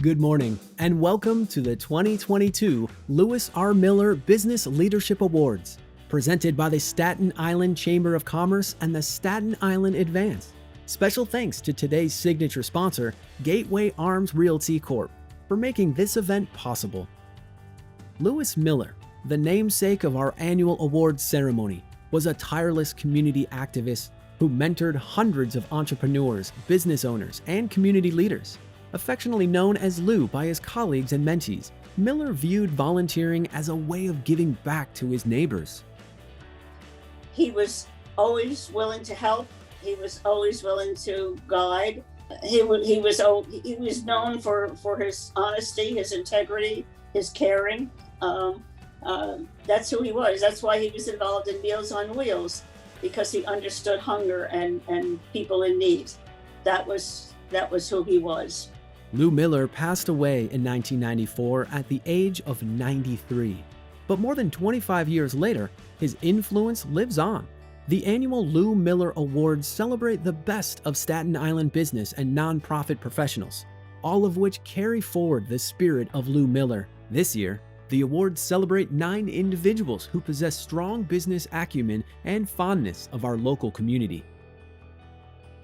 Good morning, and welcome to the 2022 Lewis R. Miller Business Leadership Awards, presented by the Staten Island Chamber of Commerce and the Staten Island Advance. Special thanks to today's signature sponsor, Gateway Arms Realty Corp., for making this event possible. Lewis Miller, the namesake of our annual awards ceremony, was a tireless community activist who mentored hundreds of entrepreneurs, business owners, and community leaders. Affectionately known as Lou by his colleagues and mentees, Miller viewed volunteering as a way of giving back to his neighbors. He was always willing to help. He was always willing to guide. He was known for his honesty, his integrity, his caring. That's who he was. That's why he was involved in Meals on Wheels, because he understood hunger and people in need. That was who he was. Lou Miller passed away in 1994 at the age of 93. But more than 25 years later, his influence lives on. The annual Lou Miller Awards celebrate the best of Staten Island business and nonprofit professionals, all of which carry forward the spirit of Lou Miller. This year, the awards celebrate 9 individuals who possess strong business acumen and fondness of our local community.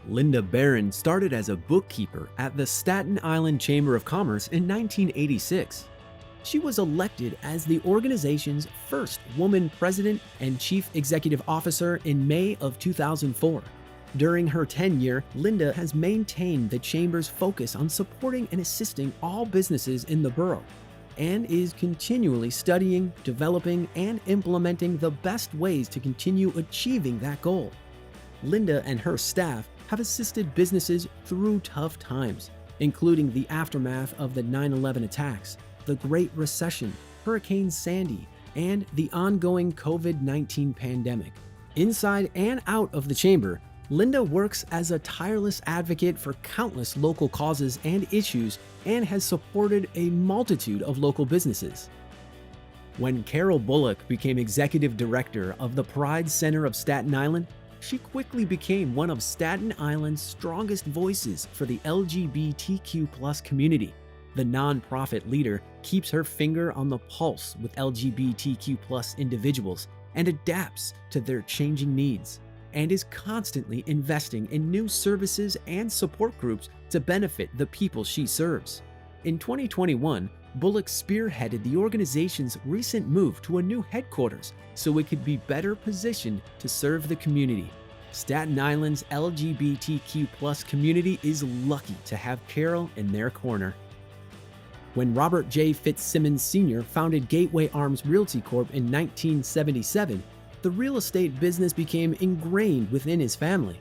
Linda Barron started as a bookkeeper at the Staten Island Chamber of Commerce in 1986. She was elected as the organization's first woman president and chief executive officer in May of 2004. During her tenure, Linda has maintained the Chamber's focus on supporting and assisting all businesses in the borough, and is continually studying, developing, and implementing the best ways to continue achieving that goal. Linda and her staff have assisted businesses through tough times, including the aftermath of the 9/11 attacks, the Great Recession, Hurricane Sandy, and the ongoing COVID-19 pandemic. Inside and out of the chamber, Linda works as a tireless advocate for countless local causes and issues and has supported a multitude of local businesses. When Carol Bullock became executive director of the Pride Center of Staten Island, she quickly became one of Staten Island's strongest voices for the LGBTQ+ community. The nonprofit leader keeps her finger on the pulse with LGBTQ+ individuals and adapts to their changing needs, and is constantly investing in new services and support groups to benefit the people she serves. In 2021, Bullock spearheaded the organization's recent move to a new headquarters so it could be better positioned to serve the community. Staten Island's LGBTQ+ community is lucky to have Carol in their corner. When Robert J. Fitzsimmons Sr. founded Gateway Arms Realty Corp. In 1977, the real estate business became ingrained within his family.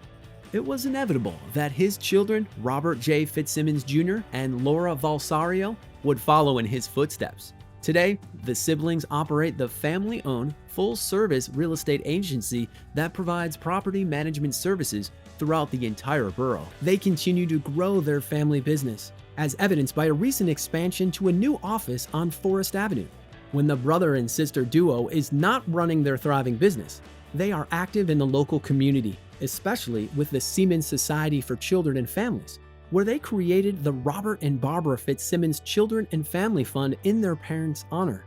It was inevitable that his children, Robert J. Fitzsimmons Jr. and Laura Valsario, would follow in his footsteps. Today, the siblings operate the family-owned, full-service real estate agency that provides property management services throughout the entire borough. They continue to grow their family business, as evidenced by a recent expansion to a new office on Forest Avenue. When the brother and sister duo is not running their thriving business, they are active in the local community, especially with the Seaman Society for Children and Families, where they created the Robert and Barbara Fitzsimmons Children and Family Fund in their parents' honor.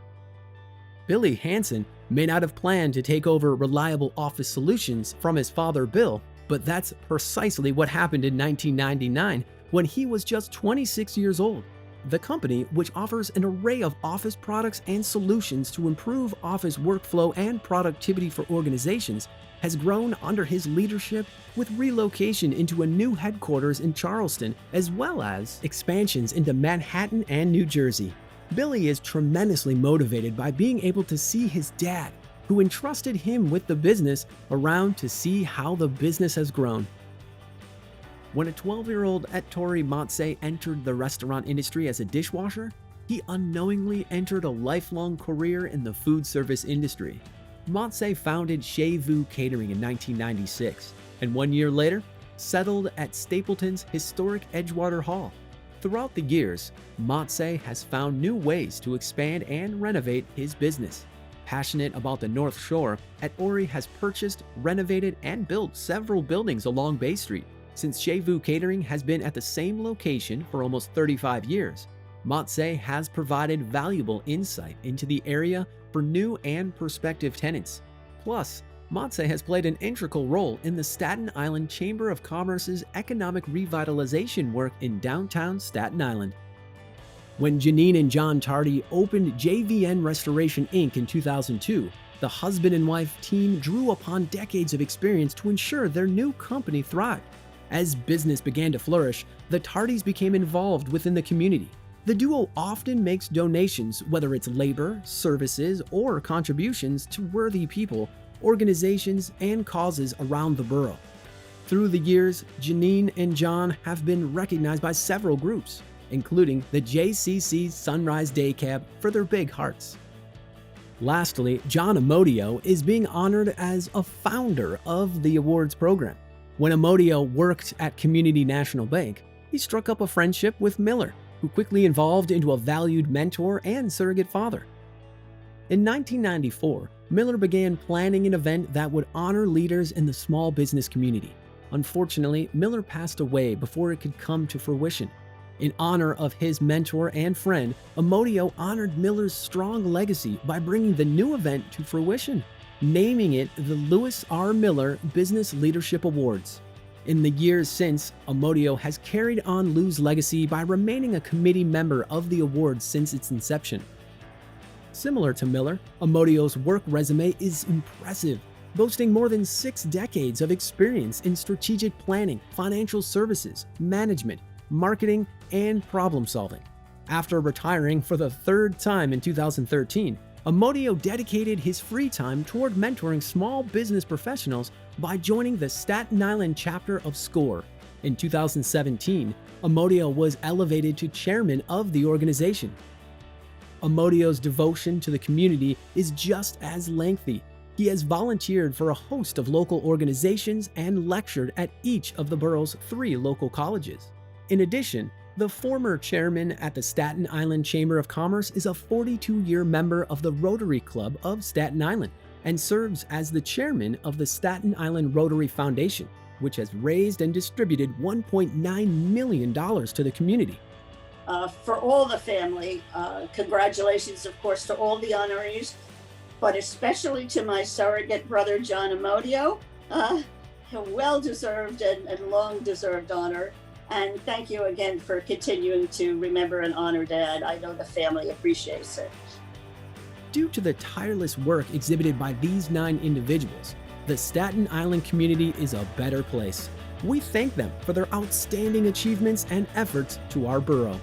Billy Hanson may not have planned to take over Reliable Office Solutions from his father Bill, but that's precisely what happened in 1999 when he was just 26 years old. The company, which offers an array of office products and solutions to improve office workflow and productivity for organizations, has grown under his leadership with relocation into a new headquarters in Charleston, as well as expansions into Manhattan and New Jersey. Billy is tremendously motivated by being able to see his dad, who entrusted him with the business, around to see how the business has grown. When a 12-year-old Ettore Matse entered the restaurant industry as a dishwasher, he unknowingly entered a lifelong career in the food service industry. Matse founded Chez Vous Catering in 1996, and 1 year later, settled at Stapleton's historic Edgewater Hall. Throughout the years, Matse has found new ways to expand and renovate his business. Passionate about the North Shore, Ettore has purchased, renovated, and built several buildings along Bay Street. Since Chez Vous Catering has been at the same location for almost 35 years, Motse has provided valuable insight into the area for new and prospective tenants. Plus, Motse has played an integral role in the Staten Island Chamber of Commerce's economic revitalization work in downtown Staten Island. When Janine and John Tardy opened JVN Restoration Inc. in 2002, the husband and wife team drew upon decades of experience to ensure their new company thrived. As business began to flourish, the Tardys became involved within the community. The duo often makes donations, whether it's labor, services, or contributions to worthy people, organizations, and causes around the borough. Through the years, Janine and John have been recognized by several groups, including the JCC Sunrise Day Cab for their big hearts. Lastly, John Amodio is being honored as a founder of the awards program. When Amodio worked at Community National Bank, he struck up a friendship with Miller, who quickly evolved into a valued mentor and surrogate father. In 1994, Miller began planning an event that would honor leaders in the small business community. Unfortunately, Miller passed away before it could come to fruition. In honor of his mentor and friend, Amodio honored Miller's strong legacy by bringing the new event to fruition, naming it the Lewis R. Miller Business Leadership Awards. In the years since, Amodio has carried on Lou's legacy by remaining a committee member of the awards since its inception. Similar to Miller, Amodio's work resume is impressive, boasting more than 6 decades of experience in strategic planning, financial services, management, marketing, and problem solving. After retiring for the 3rd time in 2013, Amodio dedicated his free time toward mentoring small business professionals by joining the Staten Island chapter of SCORE. In 2017, Amodio was elevated to chairman of the organization. Amodio's devotion to the community is just as lengthy. He has volunteered for a host of local organizations and lectured at each of the borough's 3 local colleges. In addition, the former chairman at the Staten Island Chamber of Commerce is a 42-year member of the Rotary Club of Staten Island and serves as the chairman of the Staten Island Rotary Foundation, which has raised and distributed $1.9 million to the community. For all the family, congratulations, of course, to all the honorees, but especially to my surrogate brother, John Amodio. A well-deserved and long-deserved honor. And thank you again for continuing to remember and honor Dad. I know the family appreciates it. Due to the tireless work exhibited by these 9 individuals, the Staten Island community is a better place. We thank them for their outstanding achievements and efforts to our borough.